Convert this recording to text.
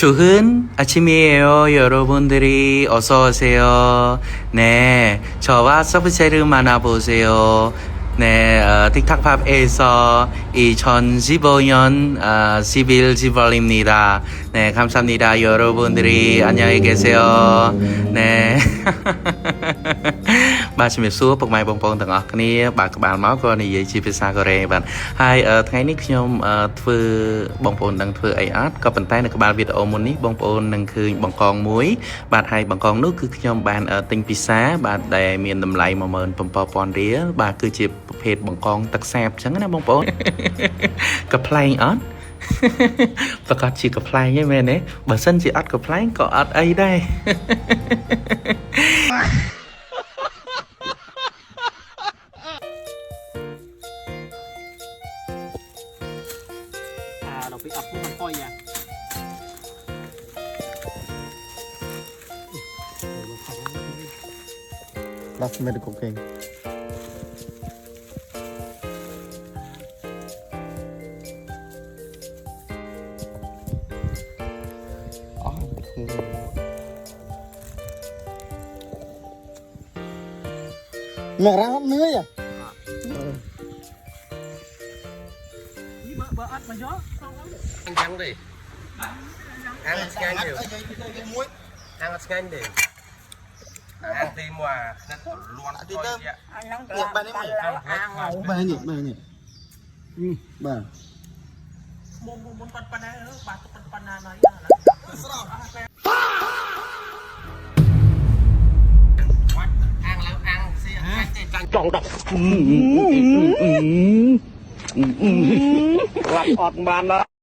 좋은 아침이에요. 여러분들이 어서 오세요. 네, 저와 서브체를 만나보세요. 네, 틱탁팝에서 2015년 11월입니다. 네, 감사합니다. 여러분들이 안녕히 계세요. 네.បាទជំរាបសួរពុកម៉ែបងប្អូនទាំងអស់គ្នាបាទក្បាលមកក៏និយាយជាភាសាកូរ៉េបាទហើយថ្ងៃនេះខ្ញុំធ្វើបងប្អូនដឹងធ្វើអីអត់ក៏ប៉ុន្តែនៅក្បាលវីដេអូមុននេះបងប្អូននឹងឃើញបង្កងមួយបាទហើយបង្កងនោះគឺខ្ញុំបានទិញពិសាបាទដែលមានតម្លៃ 17000 រៀលបាទគឺជាប្រភេទបង្កងទឹកសាបអញ្ចឹងណាបងប្អូនកំ pl ែងអត់ប្រកាសជាកំ pl ែងហ្នឹងមែនទេបើសិនជាអត់កំ pl ែងក៏អត់អីដែរ เราไปอัพพวกมันค่อยไง Last minute cooking. Mẹ ra hấp nữa à? Bơ ớt mà gió Ăn trắng đi. Ăn ngang nhiều. Ăn ngang đi. Ăn tim mà nó luôn thôi chị ạ. Được ba đấy mày. Ba nhỉ, ba nhỉ. Ba. Muốn pan này nữa, bà tụi pan này nói ăn là ăn xì tròn độc. Lặt ọt bàn đó.